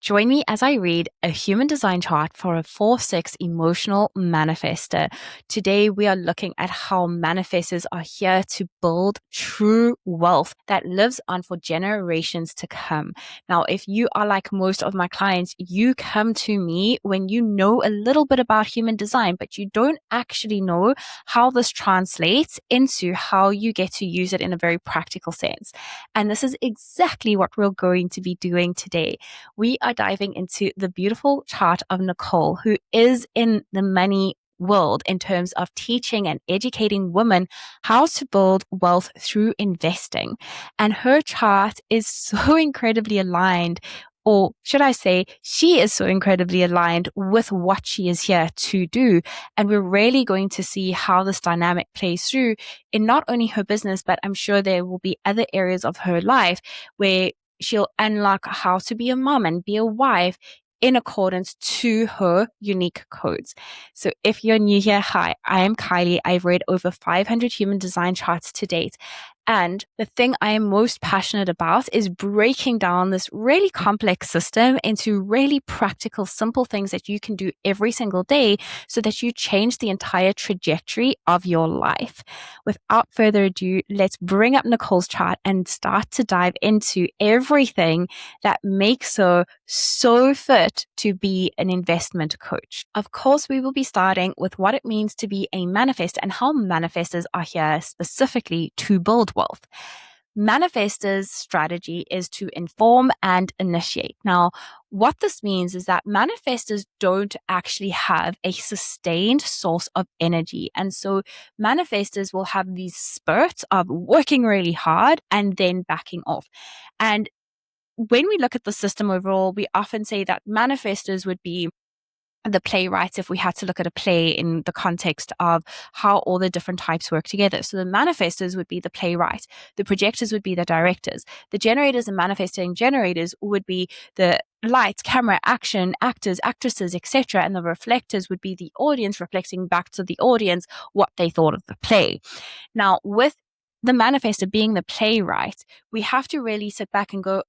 Join me as I read a human design chart for a 4-6 emotional manifestor. Today, we are looking at how manifestors are here to build true wealth that lives on for generations to come. Now, if you are like most of my clients, you come to me when you know a little bit about human design, but you don't actually know how this translates into how you get to use it in a very practical sense. And this is exactly what we're going to be doing today. We are diving into the beautiful chart of Nicole, who is in the money world in terms of teaching and educating women how to build wealth through investing. And her chart is so incredibly aligned, or should I say, she is so incredibly aligned with what she is here to do. And we're really going to see how this dynamic plays through in not only her business, but I'm sure there will be other areas of her life where she'll unlock how to be a mom and be a wife in accordance to her unique codes. So if you're new here, hi, I am Kylie. I've read over 500 human design charts to date. And the thing I am most passionate about is breaking down this really complex system into really practical, simple things that you can do every single day so that you change the entire trajectory of your life. Without further ado, let's bring up Nicole's chart and start to dive into everything that makes her so fit to be an investment coach. Of course, we will be starting with what it means to be a manifestor and how manifestors are here specifically to build wealth. Manifestors' strategy is to inform and initiate. Now, what this means is that manifestors don't actually have a sustained source of energy. And so manifestors will have these spurts of working really hard and then backing off. And when we look at the system overall, we often say that manifestors would be the playwrights if we had to look at a play in the context of how all the different types work together. So the manifestors would be the playwright, the projectors would be the directors, the generators and manifesting generators would be the lights, camera, action, actors, actresses, etc. And the reflectors would be the audience reflecting back to the audience what they thought of the play. Now, with the manifestor being the playwright, we have to really sit back and go,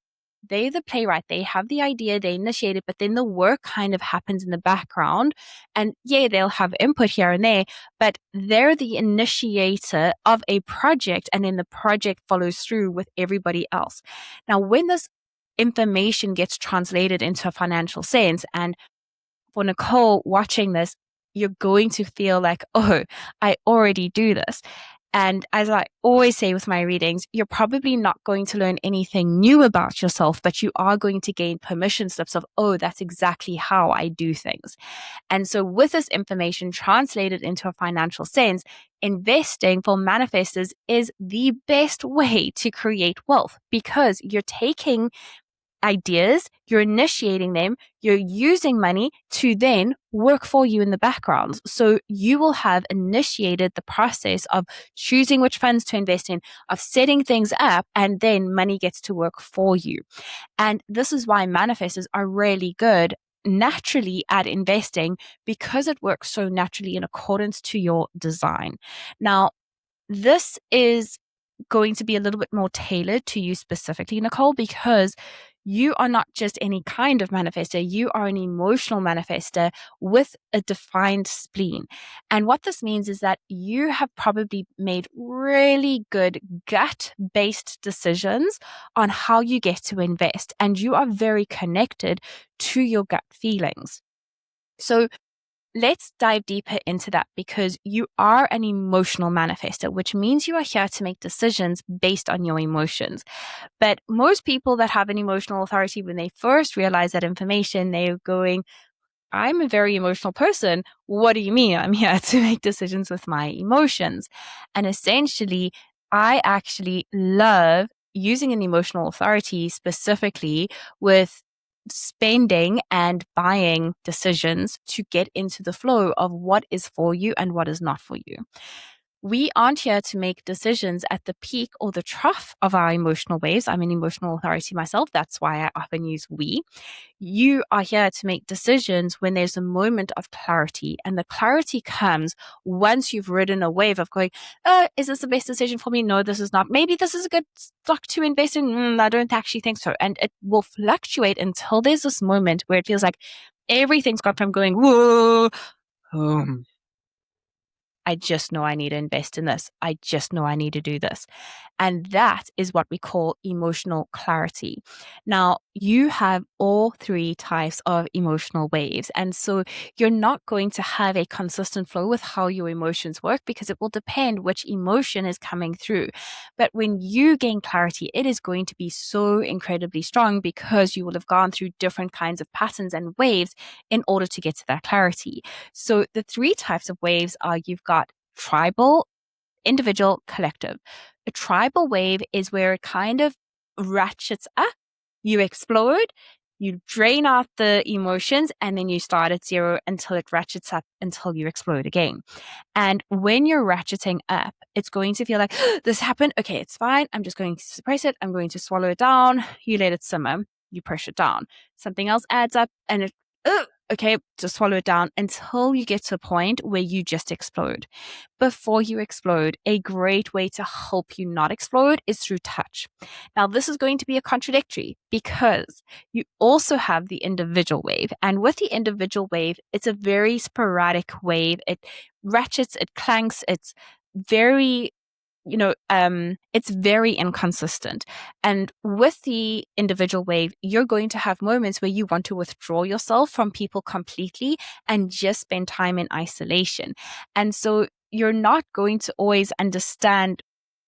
they're the playwright, they have the idea, they initiate it, but then the work kind of happens in the background. And yeah, they'll have input here and there, but they're the initiator of a project, and then the project follows through with everybody else. Now, when this information gets translated into a financial sense, and for Nicole watching this, you're going to feel like, oh, I already do this. And as I always say with my readings, you're probably not going to learn anything new about yourself, but you are going to gain permission slips of, oh, that's exactly how I do things. And so with this information translated into a financial sense, investing for manifestors is the best way to create wealth because you're taking ideas, you're initiating them, you're using money to then work for you in the background. So you will have initiated the process of choosing which funds to invest in, of setting things up, and then money gets to work for you. And this is why manifestors are really good naturally at investing because it works so naturally in accordance to your design. Now, this is going to be a little bit more tailored to you specifically, Nicole, because you are not just any kind of manifestor. You are an emotional manifestor with a defined spleen. And what this means is that you have probably made really good gut-based decisions on how you get to invest. And you are very connected to your gut feelings. So let's dive deeper into that because you are an emotional manifestor, which means you are here to make decisions based on your emotions. But most people that have an emotional authority, when they first realize that information, they're going, I'm a very emotional person. What do you mean? I'm here to make decisions with my emotions. And essentially, I actually love using an emotional authority specifically with spending and buying decisions to get into the flow of what is for you and what is not for you. We aren't here to make decisions at the peak or the trough of our emotional waves. I'm an emotional authority myself. That's why I often use we. You are here to make decisions when there's a moment of clarity. And the clarity comes once you've ridden a wave of going, is this the best decision for me? No, this is not. Maybe this is a good stock to invest in. I don't actually think so. And it will fluctuate until there's this moment where it feels like everything's gone from going, whoa, I just know I need to invest in this. I just know I need to do this. And that is what we call emotional clarity. Now, you have all three types of emotional waves. And so you're not going to have a consistent flow with how your emotions work because it will depend which emotion is coming through. But when you gain clarity, it is going to be so incredibly strong because you will have gone through different kinds of patterns and waves in order to get to that clarity. So the three types of waves are you've got tribal, individual, collective. A tribal wave is where it kind of ratchets up, you explode, you drain out the emotions, and then you start at zero until it ratchets up until you explode again. And when you're ratcheting up, it's going to feel like this happened. Okay, it's fine. I'm just going to suppress it. I'm going to swallow it down. You let it simmer. You push it down. Something else adds up and it, okay, just swallow it down until you get to a point where you just explode. Before you explode, a great way to help you not explode is through touch. Now, this is going to be a contradictory because you also have the individual wave. And with the individual wave, it's a very sporadic wave. It ratchets, it clanks, it's very it's very inconsistent. And with the individual wave, you're going to have moments where you want to withdraw yourself from people completely and just spend time in isolation. And so you're not going to always understand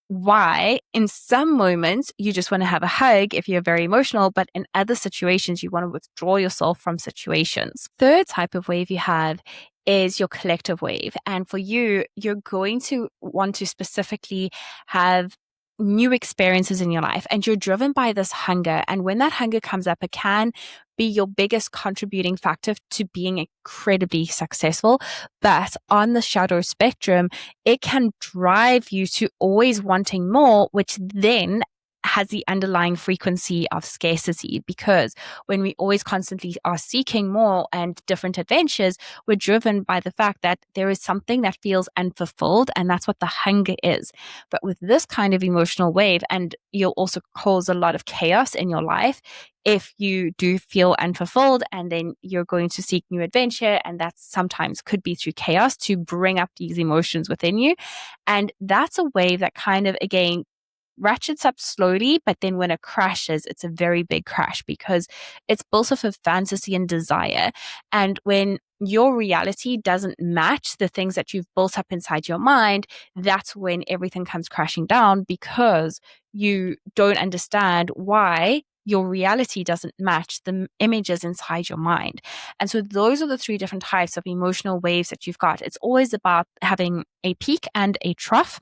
why in some moments you just want to have a hug if you're very emotional, but in other situations you want to withdraw yourself from situations. Third type of wave you have is your collective wave. And for you, you're going to want to specifically have new experiences in your life and you're driven by this hunger. And when that hunger comes up, it can be your biggest contributing factor to being incredibly successful. But on the shadow spectrum, it can drive you to always wanting more, which then has the underlying frequency of scarcity, because when we always constantly are seeking more and different adventures, we're driven by the fact that there is something that feels unfulfilled, and that's what the hunger is. But with this kind of emotional wave, and you'll also cause a lot of chaos in your life if you do feel unfulfilled, and then you're going to seek new adventure, and that sometimes could be through chaos to bring up these emotions within you. And that's a wave that kind of, again, ratchets up slowly, but then when it crashes, it's a very big crash because it's built off of fantasy and desire. And when your reality doesn't match the things that you've built up inside your mind, that's when everything comes crashing down because you don't understand why your reality doesn't match the images inside your mind. And so those are the three different types of emotional waves that you've got. It's always about having a peak and a trough.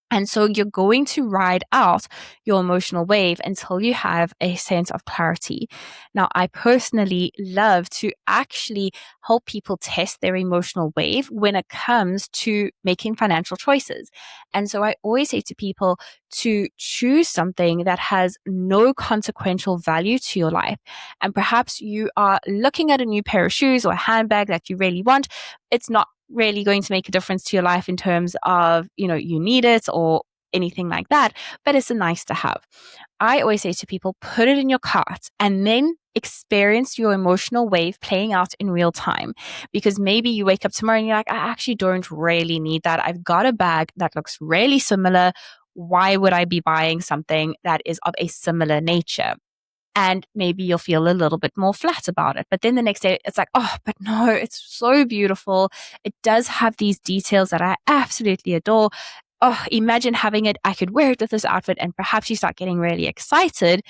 And so you're going to ride out your emotional wave until you have a sense of clarity. Now, I personally love to actually help people test their emotional wave when it comes to making financial choices. And so I always say to people to choose something that has no consequential value to your life. And perhaps you are looking at a new pair of shoes or a handbag that you really want. It's not really going to make a difference to your life in terms of, you need it or anything like that, but it's a nice to have. I always say to people, put it in your cart and then experience your emotional wave playing out in real time. Because maybe you wake up tomorrow and you're like, I actually don't really need that. I've got a bag that looks really similar. Why would I be buying something that is of a similar nature? And maybe you'll feel a little bit more flat about it. But then the next day, it's like, oh, but no, it's so beautiful. It does have these details that I absolutely adore. Oh, imagine having it. I could wear it with this outfit. And perhaps you start getting really excited.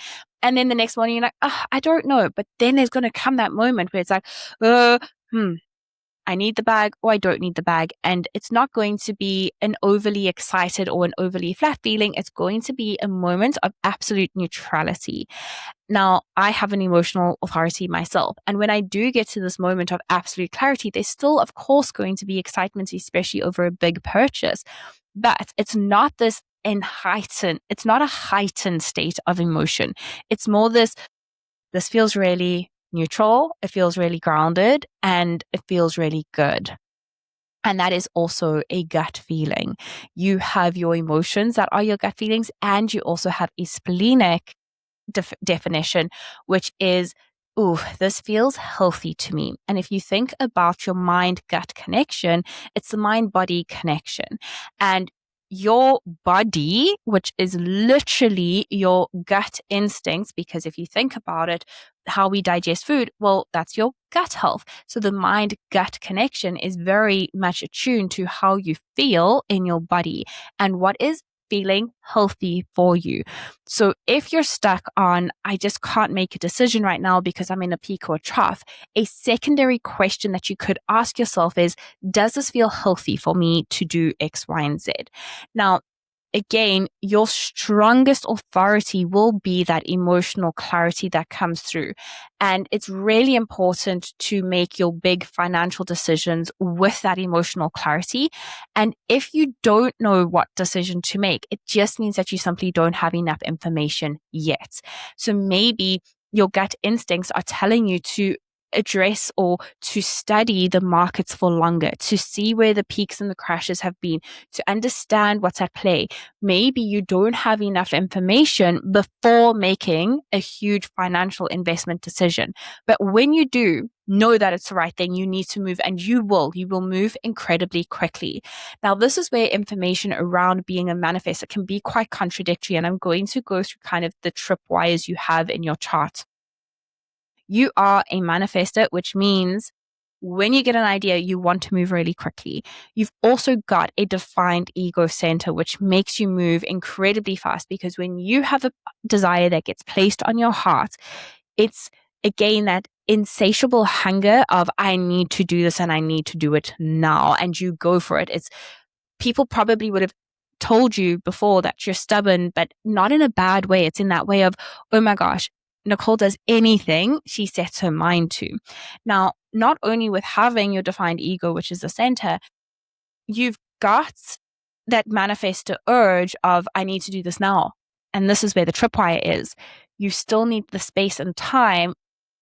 And then the next morning, you're like, oh, I don't know. But then there's going to come that moment where it's like, uh, hmm, I need the bag or I don't need the bag. And it's not going to be an overly excited or an overly flat feeling. It's going to be a moment of absolute neutrality. Now, I have an emotional authority myself. And when I do get to this moment of absolute clarity, there's still, of course, going to be excitement, especially over a big purchase. But it's not this it's not a heightened state of emotion. It's more this feels really neutral, it feels really grounded, and it feels really good. And that is also a gut feeling. You have your emotions that are your gut feelings, and you also have a splenic definition, which is, ooh, this feels healthy to me. And if you think about your mind gut connection, it's the mind body connection. And your body, which is literally your gut instincts, because if you think about it, how we digest food, well, that's your gut health. So the mind gut connection is very much attuned to how you feel in your body and what is feeling healthy for you. So if you're stuck on, I just can't make a decision right now because I'm in a peak or a trough, a secondary question that you could ask yourself is, does this feel healthy for me to do X, Y, and Z? Now, again, your strongest authority will be that emotional clarity that comes through. And it's really important to make your big financial decisions with that emotional clarity. And if you don't know what decision to make, it just means that you simply don't have enough information yet. So maybe your gut instincts are telling you to address or to study the markets for longer, to see where the peaks and the crashes have been, to understand what's at play. Maybe you don't have enough information before making a huge financial investment decision. But when you do, know that it's the right thing. You need to move, and you will move incredibly quickly. Now, this is where information around being a manifestor can be quite contradictory. And I'm going to go through kind of the tripwires you have in your chart. You are a manifestor, which means when you get an idea, you want to move really quickly. You've also got a defined ego center, which makes you move incredibly fast, because when you have a desire that gets placed on your heart, it's again that insatiable hunger of, I need to do this and I need to do it now. And you go for it. It's people probably would have told you before that you're stubborn, but not in a bad way. It's in that way of, oh my gosh, Nicole does anything she sets her mind to. Now, not only with having your defined ego, which is the center, you've got that manifestor urge of, I need to do this now. And this is where the tripwire is. You still need the space and time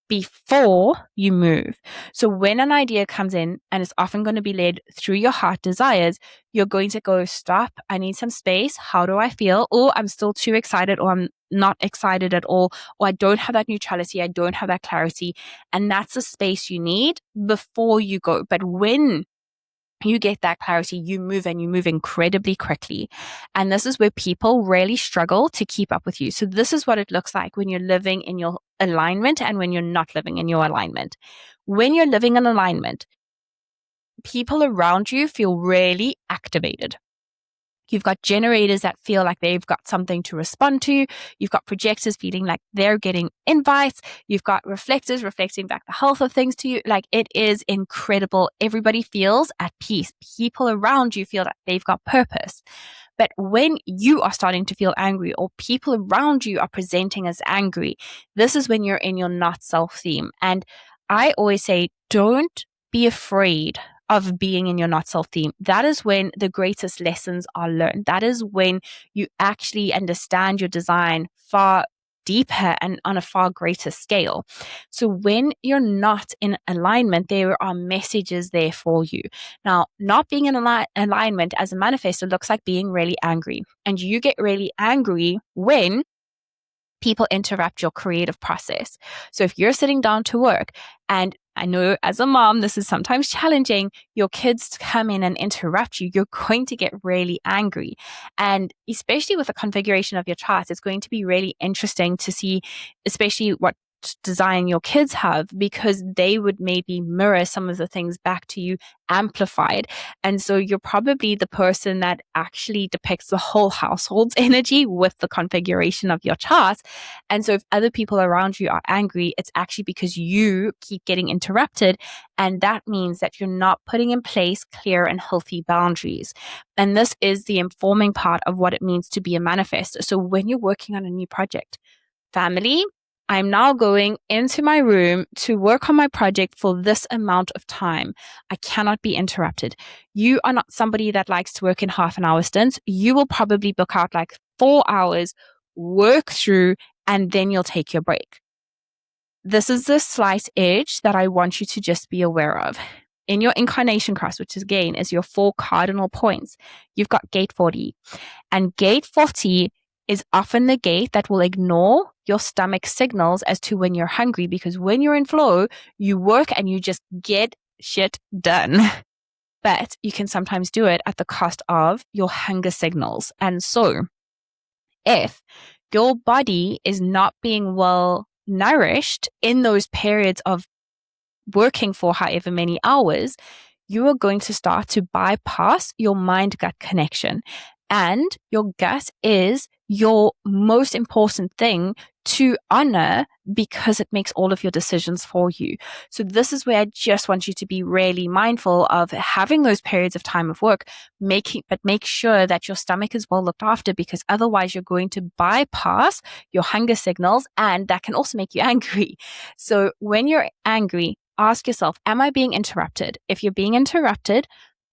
before you move. So when an idea comes in, and it's often going to be led through your heart desires, you're going to go, stop, I need some space. How do I feel? Or I'm still too excited, or I'm not excited at all, or I don't have that neutrality, I don't have that clarity. And that's the space you need before you go. But when you get that clarity, you move, and you move incredibly quickly. And this is where people really struggle to keep up with you. So this is what it looks like when you're living in your alignment and when you're not living in your alignment. When you're living in alignment, people around you feel really activated. You've got generators that feel like they've got something to respond to. You've got projectors feeling like they're getting invites. You've got reflectors reflecting back the health of things to you. Like, it is incredible. Everybody feels at peace. People around you feel that they've got purpose. But when you are starting to feel angry, or people around you are presenting as angry, this is when you're in your not self theme. And I always say, don't be afraid of being in your not self theme. That is when the greatest lessons are learned. That is when you actually understand your design far deeper and on a far greater scale. So when you're not in alignment, there are messages there for you. Now, not being in alignment as a manifestor looks like being really angry. And you get really angry when people interrupt your creative process. So if you're sitting down to work, and I know as a mom, this is sometimes challenging, your kids come in and interrupt you, you're going to get really angry. And especially with the configuration of your chart, it's going to be really interesting to see, especially what design your kids have, because they would maybe mirror some of the things back to you amplified. And so you're probably the person that actually depicts the whole household's energy with the configuration of your chart. And so if other people around you are angry, it's actually because you keep getting interrupted. And that means that you're not putting in place clear and healthy boundaries. And this is the informing part of what it means to be a manifestor. So when you're working on a new project, family, I'm now going into my room to work on my project for this amount of time. I cannot be interrupted. You are not somebody that likes to work in half an hour stints. You will probably book out like 4 hours, work through, and then you'll take your break. This is the slight edge that I want you to just be aware of. In your incarnation cross, which again is your 4 cardinal points, you've got gate 40. And gate 40 is often the gate that will ignore your stomach signals as to when you're hungry, because when you're in flow, you work and you just get shit done. But you can sometimes do it at the cost of your hunger signals. And so if your body is not being well nourished in those periods of working for however many hours, you are going to start to bypass your mind-gut connection. And your gut is your most important thing to honor, because it makes all of your decisions for you. So this is where I just want you to be really mindful of having those periods of time of work, but make sure that your stomach is well looked after, because otherwise you're going to bypass your hunger signals, and that can also make you angry. So when you're angry, ask yourself, am I being interrupted? If you're being interrupted,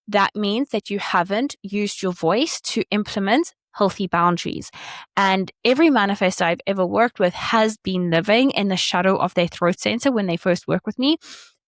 that means that you haven't used your voice to implement healthy boundaries. And every manifestor I've ever worked with has been living in the shadow of their throat center when they first work with me,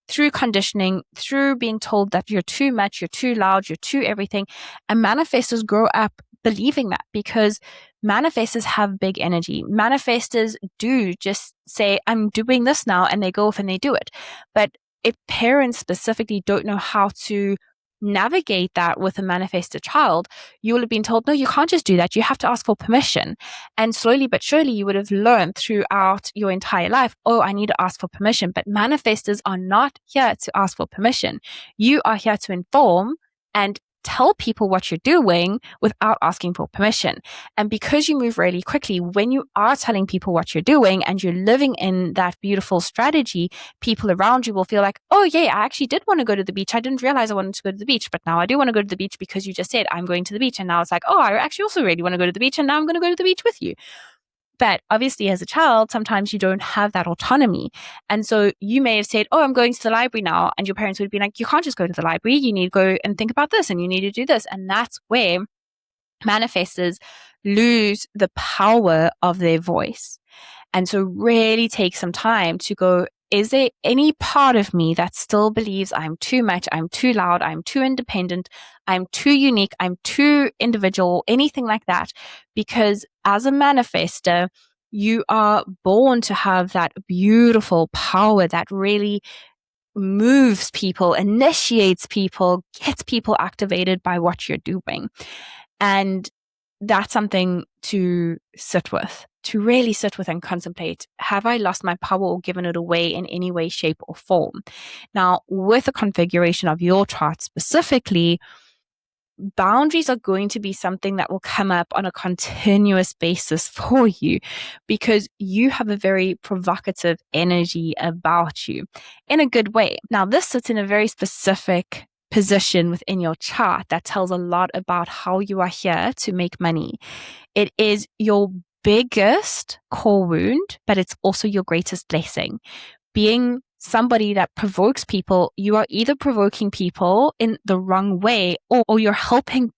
through conditioning, through being told that you're too much, you're too loud, you're too everything. And manifestors grow up believing that, because manifestors have big energy. Manifestors do just say, I'm doing this now, and they go off and they do it. But if parents specifically don't know how to navigate that with a manifestor child, you will have been told, no, you can't just do that. You have to ask for permission. And slowly but surely, you would have learned throughout your entire life, oh, I need to ask for permission. But manifestors are not here to ask for permission. You are here to inform and tell people what you're doing without asking for permission. And because you move really quickly, when you are telling people what you're doing and you're living in that beautiful strategy, people around you will feel like, oh yeah, I actually did want to go to the beach. I didn't realize I wanted to go to the beach, but now I do want to go to the beach because you just said I'm going to the beach. And now it's like, oh, I actually also really want to go to the beach, and now I'm going to go to the beach with you. But obviously, as a child, sometimes you don't have that autonomy. And so you may have said, oh, I'm going to the library now. And your parents would be like, you can't just go to the library. You need to go and think about this, and you need to do this. And that's where manifestors lose the power of their voice. And so really take some time to go, is there any part of me that still believes I'm too much, I'm too loud, I'm too independent, I'm too unique, I'm too individual, anything like that? Because as a manifestor, you are born to have that beautiful power that really moves people, initiates people, gets people activated by what you're doing. And that's something to sit with, to really sit with and contemplate. Have I lost my power or given it away in any way, shape, or form? Now, with the configuration of your chart specifically, boundaries are going to be something that will come up on a continuous basis for you, because you have a very provocative energy about you in a good way. Now, this sits in a very specific position within your chart that tells a lot about how you are here to make money. It is your biggest core wound, but it's also your greatest blessing. Being somebody that provokes people, you are either provoking people in the wrong way, or you're helping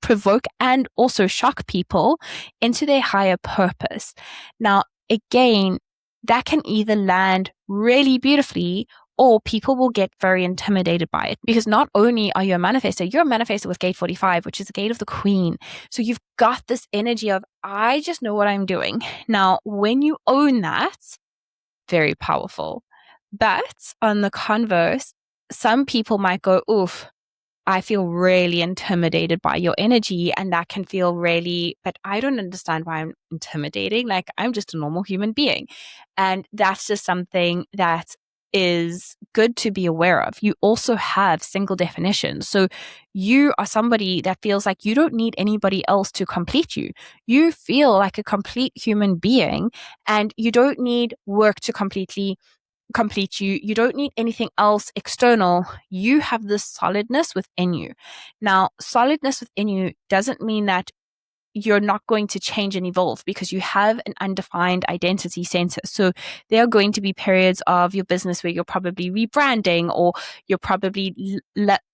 provoke and also shock people into their higher purpose. Now, again, that can either land really beautifully, or people will get very intimidated by it, because not only are you a manifestor, you're a manifestor with gate 45, which is the gate of the queen. So you've got this energy of, I just know what I'm doing. Now, when you own that, very powerful. But on the converse, some people might go, oof, I feel really intimidated by your energy, and that can feel really, but I don't understand why I'm intimidating. Like, I'm just a normal human being. And that's just something that is good to be aware of. You also have single definitions. So you are somebody that feels like you don't need anybody else to complete you. You feel like a complete human being, and you don't need work to complete you. You don't need anything else external. You have this solidness within you. Now, solidness within you doesn't mean that you're not going to change and evolve, because you have an undefined identity center. So there are going to be periods of your business where you're probably rebranding, or you're probably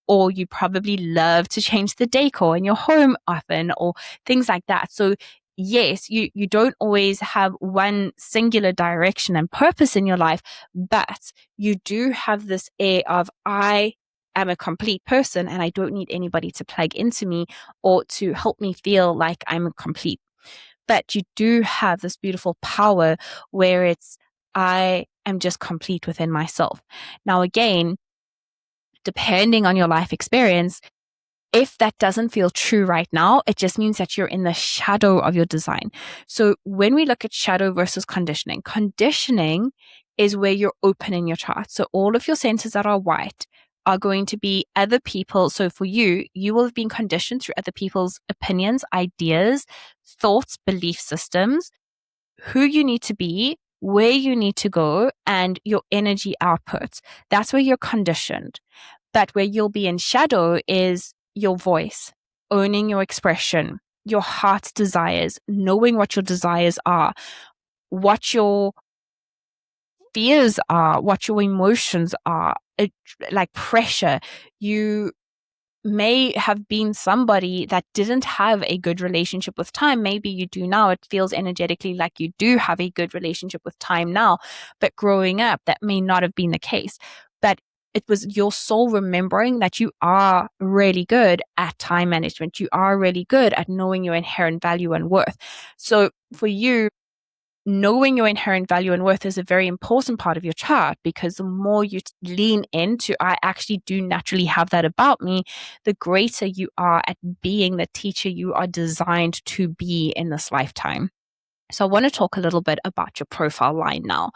or you probably love to change the decor in your home often, or things like that. So yes, you don't always have one singular direction and purpose in your life, but you do have this air of, I am a complete person and I don't need anybody to plug into me or to help me feel like I'm complete. But you do have this beautiful power where it's, I am just complete within myself. Now, again, depending on your life experience, if that doesn't feel true right now, it just means that you're in the shadow of your design. So when we look at shadow versus conditioning, conditioning is where you're open in your chart. So all of your centers that are white are going to be other people. So for you, you will have been conditioned through other people's opinions, ideas, thoughts, belief systems, who you need to be, where you need to go, and your energy output. That's where you're conditioned. But where you'll be in shadow is your voice, owning your expression, your heart's desires, knowing what your desires are, what your fears are, what your emotions are, like pressure. You may have been somebody that didn't have a good relationship with time. Maybe you do now. It feels energetically like you do have a good relationship with time now, but growing up, that may not have been the case. But it was your soul remembering that you are really good at time management. You are really good at knowing your inherent value and worth. So for you, knowing your inherent value and worth is a very important part of your chart, because the more you lean into, I actually do naturally have that about me, the greater you are at being the teacher you are designed to be in this lifetime. So I want to talk a little bit about your profile line now,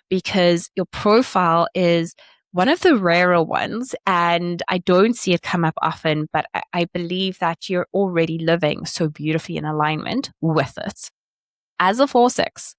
because your profile is one of the rarer ones, and I don't see it come up often, but I believe that you're already living so beautifully in alignment with it. As a 4-6,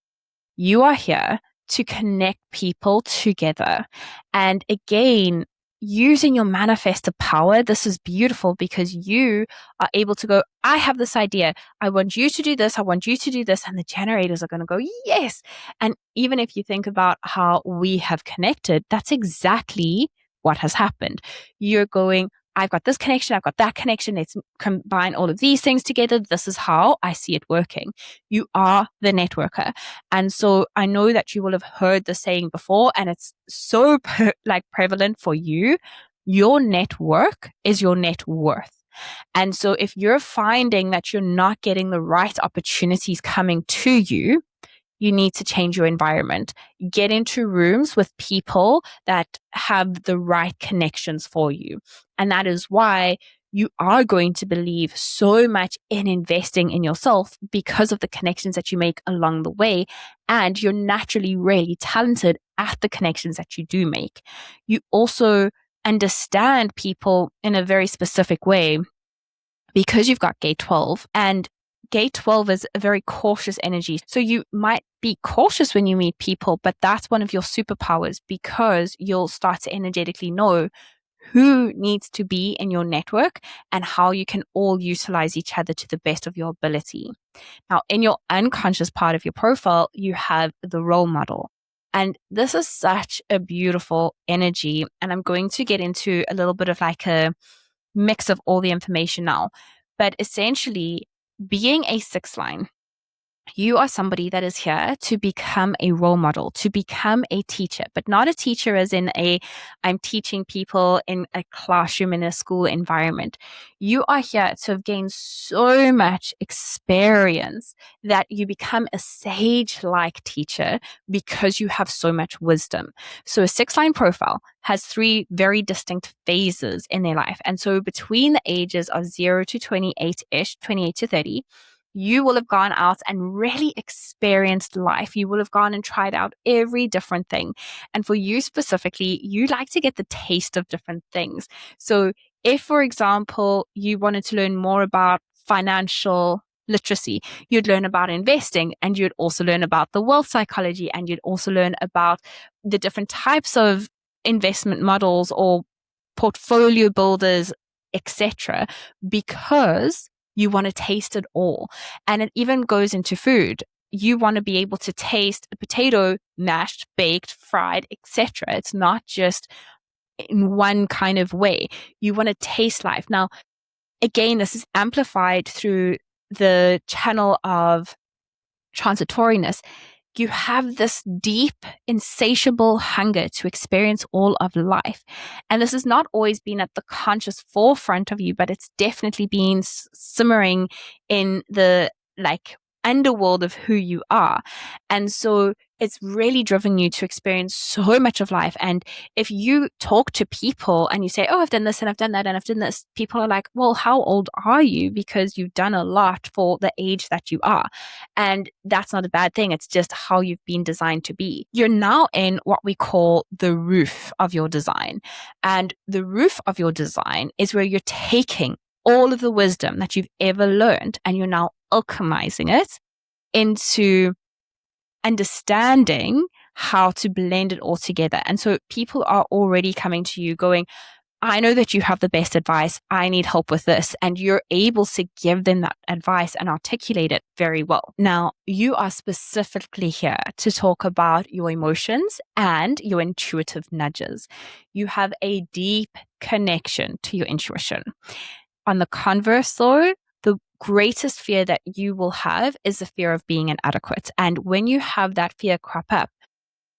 you are here to connect people together. And again, using your manifestor power, this is beautiful, because you are able to go, I have this idea. I want you to do this. I want you to do this. And the generators are going to go, yes. And even if you think about how we have connected, that's exactly what has happened. You're going, I've got this connection, I've got that connection. Let's combine all of these things together. This is how I see it working. You are the networker. And so I know that you will have heard the saying before, and it's so prevalent for you. Your network is your net worth. And so if you're finding that you're not getting the right opportunities coming to you, you need to change your environment. Get into rooms with people that have the right connections for you. And that is why you are going to believe so much in investing in yourself, because of the connections that you make along the way. And you're naturally really talented at the connections that you do make. You also understand people in a very specific way, because you've got gate 12, and gate 12 is a very cautious energy. So you might be cautious when you meet people, but that's one of your superpowers, because you'll start to energetically know who needs to be in your network and how you can all utilize each other to the best of your ability. Now, in your unconscious part of your profile, you have the role model. And this is such a beautiful energy. And I'm going to get into a little bit of like a mix of all the information now. But essentially, being a 6 line, You are somebody that is here to become a role model, to become a teacher, but not a teacher as in I'm teaching people in a classroom in a school environment. You are here to have gained so much experience that you become a sage-like teacher because you have so much wisdom. So a 6-line profile has 3 very distinct phases in their life. And so between the ages of 0 to 28-ish, 28 to 30, you will have gone out and really experienced life. You will have gone and tried out every different thing. And for you specifically, you like to get the taste of different things. So if, for example, you wanted to learn more about financial literacy, you'd learn about investing, and you'd also learn about the wealth psychology, and you'd also learn about the different types of investment models or portfolio builders, etc., because you want to taste it all. And it even goes into food. You want to be able to taste a potato mashed, baked, fried, etc. It's not just in one kind of way. You want to taste life. Now, again, this is amplified through the channel of transitoriness. You have this deep, insatiable hunger to experience all of life. And this has not always been at the conscious forefront of you, but it's definitely been simmering in the underworld of who you are. And so it's really driven you to experience so much of life. And if you talk to people and you say, oh, I've done this and I've done that and I've done this, people are like, well, how old are you? Because you've done a lot for the age that you are. And that's not a bad thing. It's just how you've been designed to be. You're now in what we call the roof of your design. And the roof of your design is where you're taking all of the wisdom that you've ever learned and you're now alchemizing it into understanding how to blend it all together. And so people are already coming to you going, I know that you have the best advice. I need help with this. And you're able to give them that advice and articulate it very well. Now, you are specifically here to talk about your emotions and your intuitive nudges. You have a deep connection to your intuition. On the converse, though, the greatest fear that you will have is the fear of being inadequate. And when you have that fear crop up,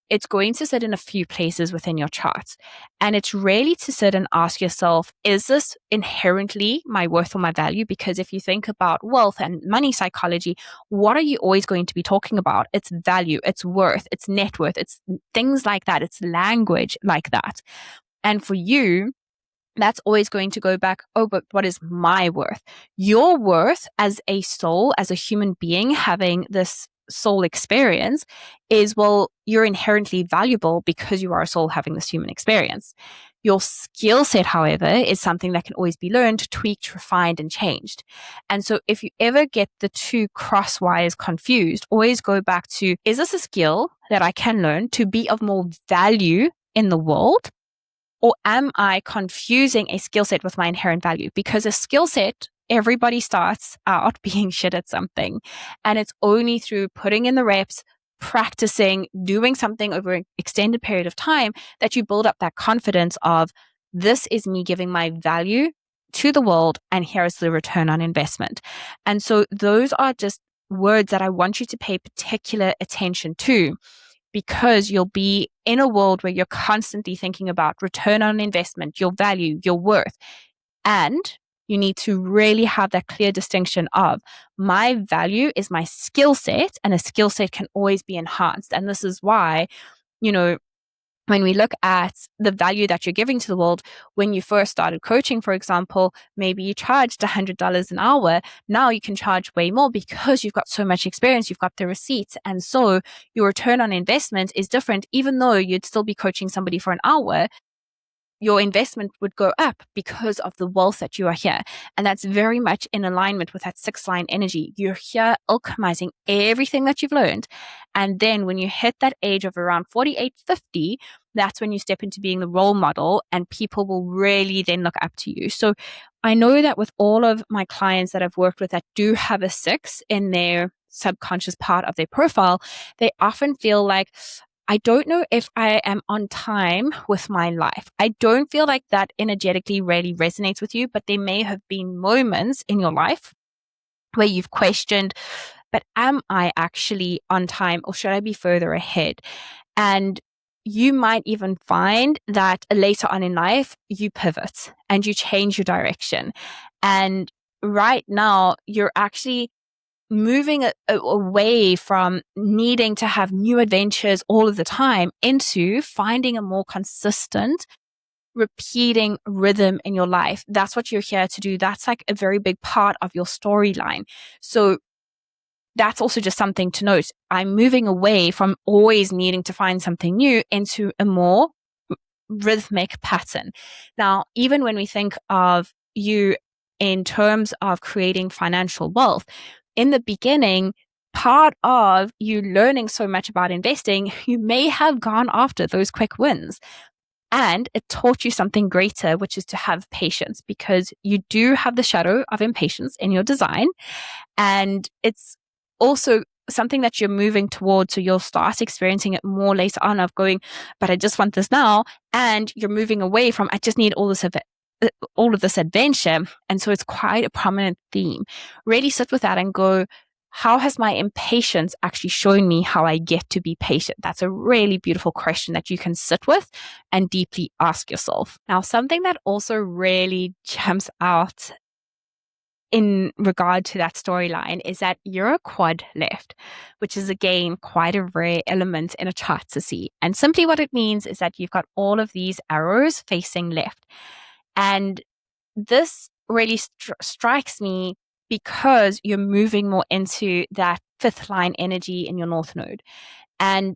it's going to sit in a few places within your chart. And it's really to sit and ask yourself, is this inherently my worth or my value? Because if you think about wealth and money psychology, what are you always going to be talking about? It's value, it's worth, it's net worth, it's things like that. It's language like that. And for you, that's always going to go back, oh, but what is my worth? Your worth as a soul, as a human being having this soul experience is, well, you're inherently valuable because you are a soul having this human experience. Your skill set, however, is something that can always be learned, tweaked, refined, and changed. And so if you ever get the two crosswires confused, always go back to, is this a skill that I can learn to be of more value in the world? Or am I confusing a skill set with my inherent value? Because a skill set, everybody starts out being shit at something. And it's only through putting in the reps, practicing, doing something over an extended period of time that you build up that confidence of, this is me giving my value to the world, and here is the return on investment. And so those are just words that I want you to pay particular attention to, because you'll be in a world where you're constantly thinking about return on investment, your value, your worth. And you need to really have that clear distinction of, my value is my skill set, and a skill set can always be enhanced. And this is why, when we look at the value that you're giving to the world, when you first started coaching, for example, maybe you charged $100 an hour. Now you can charge way more because you've got so much experience, you've got the receipts. And so your return on investment is different. Even though you'd still be coaching somebody for an hour, your investment would go up because of the wealth that you are here. And that's very much in alignment with that 6-line energy. You're here alchemizing everything that you've learned. And then when you hit that age of around 48, 50, that's when you step into being the role model, and people will really then look up to you. So I know that with all of my clients that I've worked with that do have a 6 in their subconscious part of their profile, they often feel like, I don't know if I am on time with my life. I don't feel like that energetically really resonates with you, but there may have been moments in your life where you've questioned, but am I actually on time or should I be further ahead? And you might even find that later on in life, you pivot and you change your direction. And right now, you're actually moving away from needing to have new adventures all of the time into finding a more consistent, repeating rhythm in your life. That's what you're here to do. That's like a very big part of your storyline. So that's also just something to note. I'm moving away from always needing to find something new into a more rhythmic pattern. Now, even when we think of you in terms of creating financial wealth, in the beginning, part of you learning so much about investing, you may have gone after those quick wins. And it taught you something greater, which is to have patience, because you do have the shadow of impatience in your design. And it's also something that you're moving towards. So you'll start experiencing it more later on of going, but I just want this now. And you're moving away from, I just need all of this adventure. And so it's quite a prominent theme. Really sit with that and go, how has my impatience actually shown me how I get to be patient? That's a really beautiful question that you can sit with and deeply ask yourself. Now, something that also really jumps out in regard to that storyline is that you're a quad left, which is again quite a rare element in a chart to see. And simply what it means is that you've got all of these arrows facing left. And this really strikes me because you're moving more into that fifth line energy in your north node. And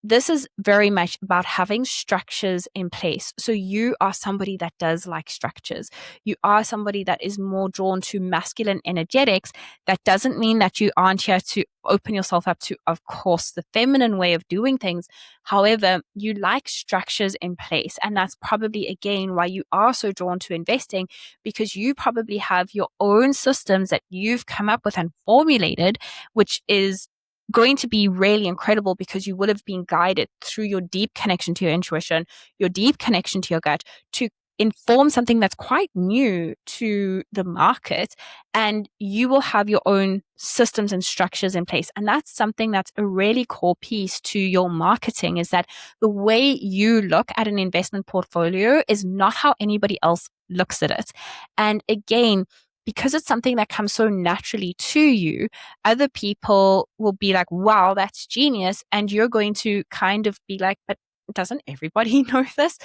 this is very much about having structures in place. So you are somebody that does like structures. You are somebody that is more drawn to masculine energetics. That doesn't mean that you aren't here to open yourself up to, of course, the feminine way of doing things. However, you like structures in place. And that's probably, again, why you are so drawn to investing, because you probably have your own systems that you've come up with and formulated, which is going to be really incredible because you would have been guided through your deep connection to your intuition, your deep connection to your gut to inform something that's quite new to the market. And you will have your own systems and structures in place. And that's something that's a really core piece to your marketing, is that the way you look at an investment portfolio is not how anybody else looks at it. And again, because it's something that comes so naturally to you, other people will be like, wow, that's genius. And you're going to kind of be like, but doesn't everybody know this?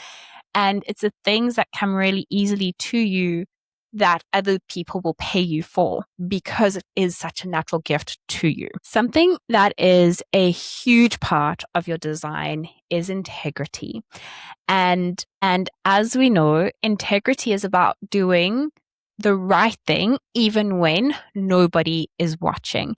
And it's the things that come really easily to you that other people will pay you for because it is such a natural gift to you. Something that is a huge part of your design is integrity. And as we know, integrity is about doing the right thing, even when nobody is watching.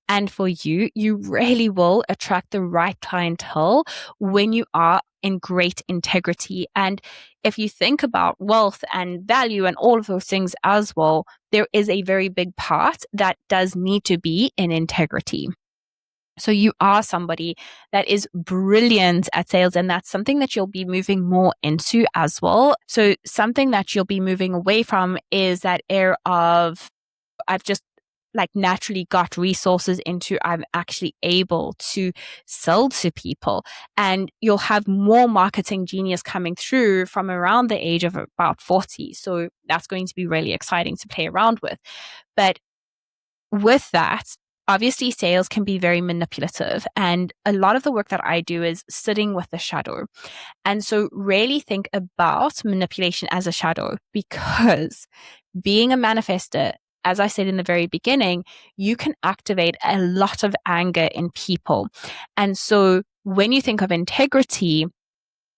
And for you, you really will attract the right clientele when you are in great integrity. And if you think about wealth and value and all of those things as well, there is a very big part that does need to be in integrity. So you are somebody that is brilliant at sales, and that's something that you'll be moving more into as well. So something that you'll be moving away from is that air of, I've just like naturally got resources into, I'm actually able to sell to people. And you'll have more marketing genius coming through from around the age of about 40. So that's going to be really exciting to play around with. But with that, obviously sales can be very manipulative. And a lot of the work that I do is sitting with the shadow. And so really think about manipulation as a shadow, because being a manifestor, as I said in the very beginning, you can activate a lot of anger in people. And so when you think of integrity,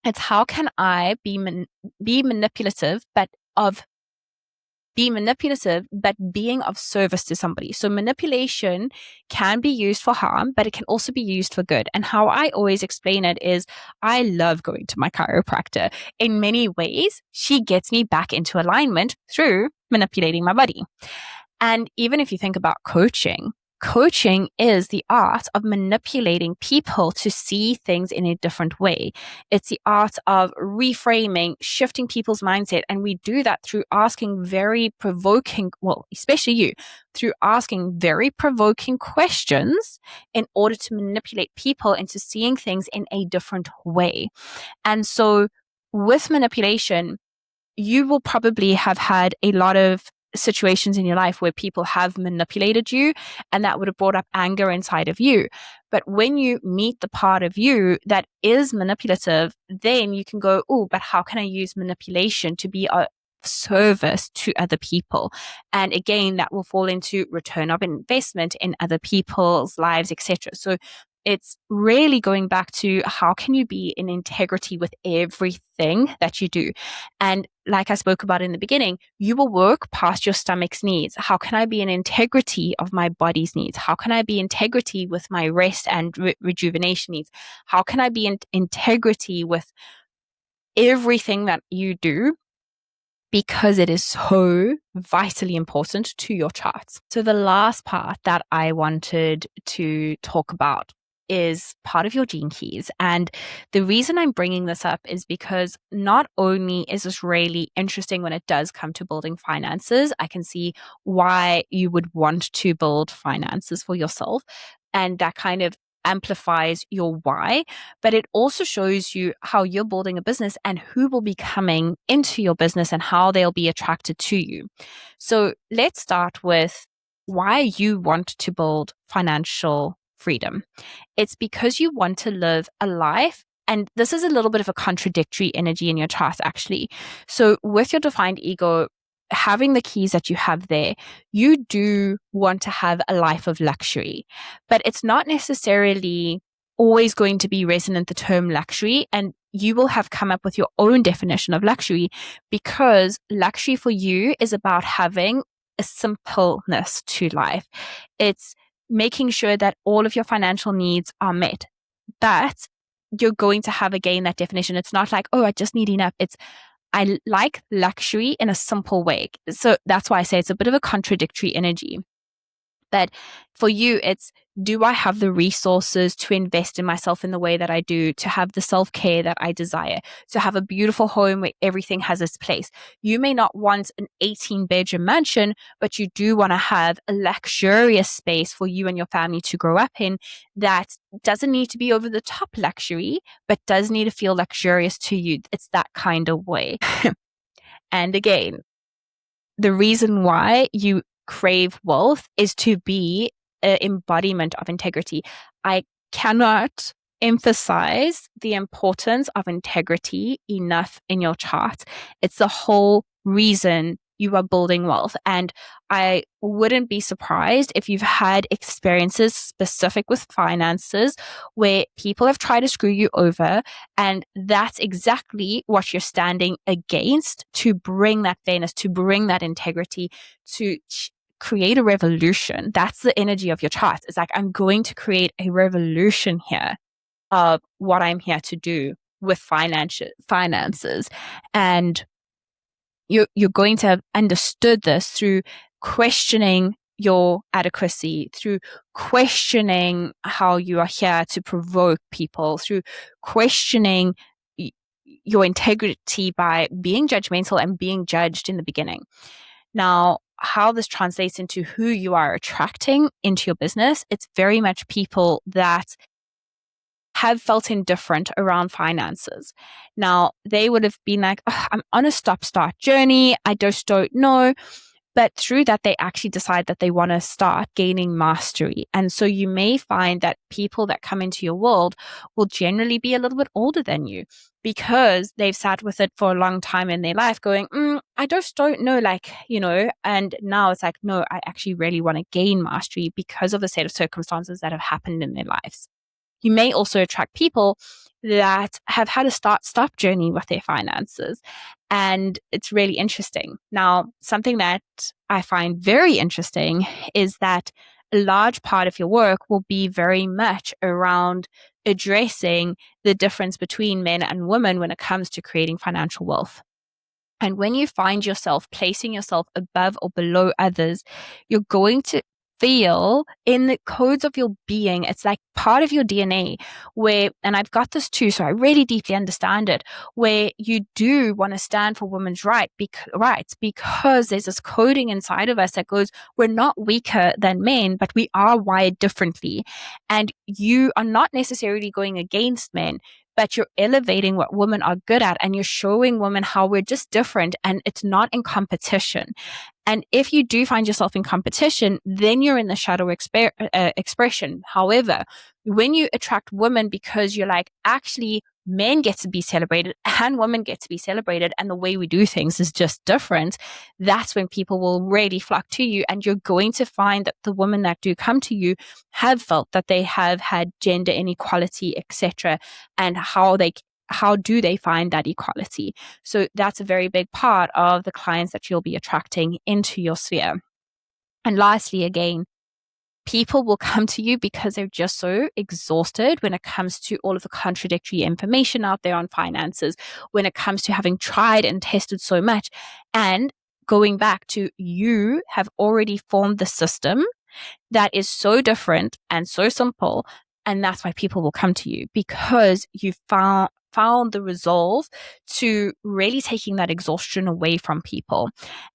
it's how can I be manipulative, but being of service to somebody. So manipulation can be used for harm, but it can also be used for good. And how I always explain it is, I love going to my chiropractor. In many ways, she gets me back into alignment through manipulating my body. And even if you think about coaching, coaching is the art of manipulating people to see things in a different way. It's the art of reframing, shifting people's mindset. And we do that through asking very provoking, well, especially you, through asking very provoking questions in order to manipulate people into seeing things in a different way. And so with manipulation, you will probably have had a lot of situations in your life where people have manipulated you, and that would have brought up anger inside of you. But when you meet the part of you that is manipulative, then you can go, oh, but how can I use manipulation to be a service to other people? And again, that will fall into return of investment in other people's lives, etc. So it's really going back to how can you be in integrity with everything that you do? And like I spoke about in the beginning, you will work past your stomach's needs. How can I be in integrity of my body's needs? How can I be integrity with my rest and rejuvenation needs? How can I be in integrity with everything that you do? Because it is so vitally important to your charts. So the last part that I wanted to talk about is part of your gene keys. And the reason I'm bringing this up is because not only is this really interesting when it does come to building finances, I can see why you would want to build finances for yourself. And that kind of amplifies your why, but it also shows you how you're building a business and who will be coming into your business and how they'll be attracted to you. So let's start with why you want to build financial freedom. It's because you want to live a life. And this is a little bit of a contradictory energy in your chart, actually. So with your defined ego, having the keys that you have there, you do want to have a life of luxury, but it's not necessarily always going to be resonant, the term luxury. And you will have come up with your own definition of luxury, because luxury for you is about having a simpleness to life. It's making sure that all of your financial needs are met, but you're going to have again that definition. It's not like, oh, I just need enough. It's I like luxury in a simple way. So that's why I say it's a bit of a contradictory energy. But for you, it's, do I have the resources to invest in myself in the way that I do, to have the self-care that I desire, to have a beautiful home where everything has its place? You may not want an 18-bedroom mansion, but you do want to have a luxurious space for you and your family to grow up in that doesn't need to be over the top luxury, but does need to feel luxurious to you. It's that kind of way. And again, the reason why you crave wealth is to be an embodiment of integrity. I cannot emphasize the importance of integrity enough in your chart. It's the whole reason you are building wealth. And I wouldn't be surprised if you've had experiences specific with finances where people have tried to screw you over. And that's exactly what you're standing against, to bring that fairness, to bring that integrity, to create a revolution. That's the energy of your chart. It's like, I'm going to create a revolution here of what I'm here to do with finances. And you're going to have understood this through questioning your adequacy, through questioning how you are here to provoke people, through questioning your integrity by being judgmental and being judged in the beginning. Now, how this translates into who you are attracting into your business, it's very much people that have felt indifferent around finances. Now, they would have been like, oh, I'm on a stop-start journey. I just don't know. But through that, they actually decide that they want to start gaining mastery. And so you may find that people that come into your world will generally be a little bit older than you, because they've sat with it for a long time in their life going, I just don't know, and now it's like, no, I actually really want to gain mastery because of the set of circumstances that have happened in their lives. You may also attract people that have had a start-stop journey with their finances. And it's really interesting. Now, something that I find very interesting is that a large part of your work will be very much around addressing the difference between men and women when it comes to creating financial wealth. And when you find yourself placing yourself above or below others, you're going to feel in the codes of your being. It's like part of your DNA where, and I've got this too, so I really deeply understand it, where you do want to stand for women's rights because there's this coding inside of us that goes, we're not weaker than men, but we are wired differently. And you are not necessarily going against men, but you're elevating what women are good at, and you're showing women how we're just different, and it's not in competition. And if you do find yourself in competition, then you're in the shadow expression. However, when you attract women because you're like, actually, men get to be celebrated and women get to be celebrated, and the way we do things is just different, that's when people will really flock to you. And you're going to find that the women that do come to you have felt that they have had gender inequality, etc., and how do they find that equality? So that's a very big part of the clients that you'll be attracting into your sphere. And lastly, again, people will come to you because they're just so exhausted when it comes to all of the contradictory information out there on finances, when it comes to having tried and tested so much. And going back to, you have already formed the system that is so different and so simple. And that's why people will come to you, because you found the resolve to really taking that exhaustion away from people.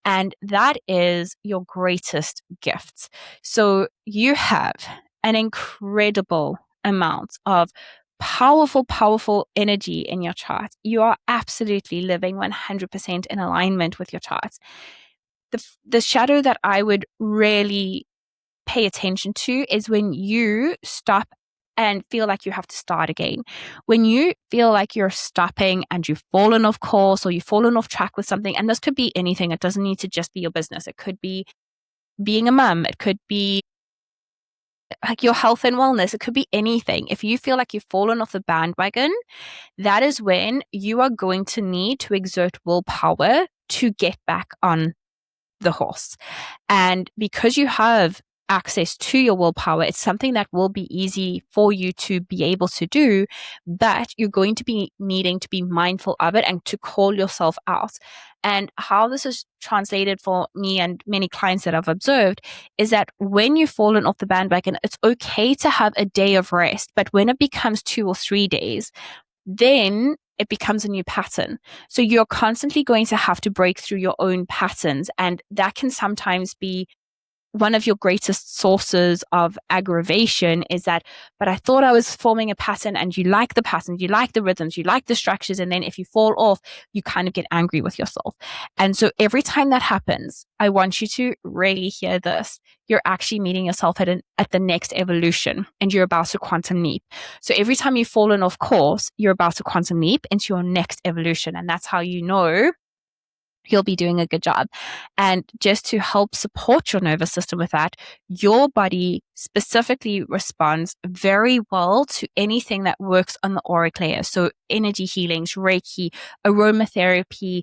And that is your greatest gift. So you have an incredible amount of powerful energy in your chart. You are absolutely living 100% in alignment with your chart. The shadow that I would really pay attention to is when you stop and feel like you have to start again. When you feel like you're stopping and you've fallen off course or you've fallen off track with something, and this could be anything. It doesn't need to just be your business. It could be being a mum. It could be like your health and wellness. It could be anything. If you feel like you've fallen off the bandwagon, that is when you are going to need to exert willpower to get back on the horse. And because you have access to your willpower, it's something that will be easy for you to be able to do, but you're going to be needing to be mindful of it and to call yourself out. And how this is translated for me and many clients that I've observed is that when you've fallen off the bandwagon, it's okay to have a day of rest, but when it becomes 2 or 3 days, then it becomes a new pattern. So you're constantly going to have to break through your own patterns. And that can sometimes be one of your greatest sources of aggravation, is that, but I thought I was forming a pattern, and you like the patterns, you like the rhythms, you like the structures. And then if you fall off, you kind of get angry with yourself. And so every time that happens, I want you to really hear this. You're actually meeting yourself at the next evolution, and you're about to quantum leap. So every time you've fallen off course, you're about to quantum leap into your next evolution. And that's how you know you'll be doing a good job. And just to help support your nervous system with that, your body specifically responds very well to anything that works on the auric layer. So energy healings, Reiki, aromatherapy,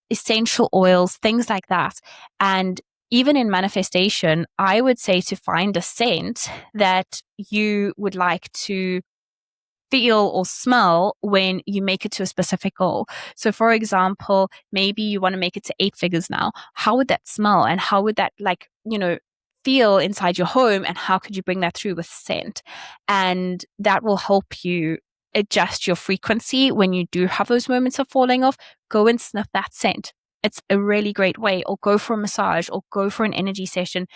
essential oils, things like that. And even in manifestation, I would say to find a scent that you would like to feel or smell when you make it to a specific goal. So for example, maybe you want to make it to 8 figures now. How would that smell? And how would that feel inside your home? And how could you bring that through with scent? And that will help you adjust your frequency when you do have those moments of falling off. Go and sniff that scent. It's a really great way. Or go for a massage, or go for an energy session.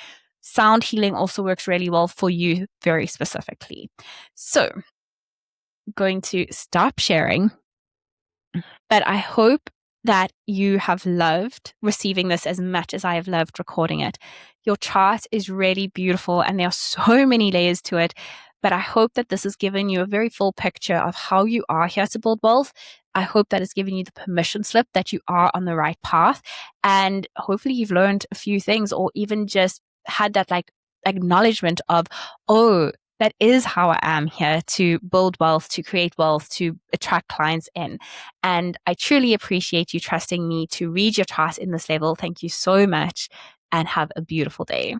Sound healing also works really well for you very specifically. So going to stop sharing, but I hope that you have loved receiving this as much as I have loved recording it. Your chart is really beautiful, and there are so many layers to it, but I hope that this has given you a very full picture of how you are here to build wealth. I hope that it's given you the permission slip that you are on the right path, and hopefully you've learned a few things, or even just had that acknowledgement of, oh, that is how I am here to build wealth, to create wealth, to attract clients in. And I truly appreciate you trusting me to read your chart in this level. Thank you so much, and have a beautiful day.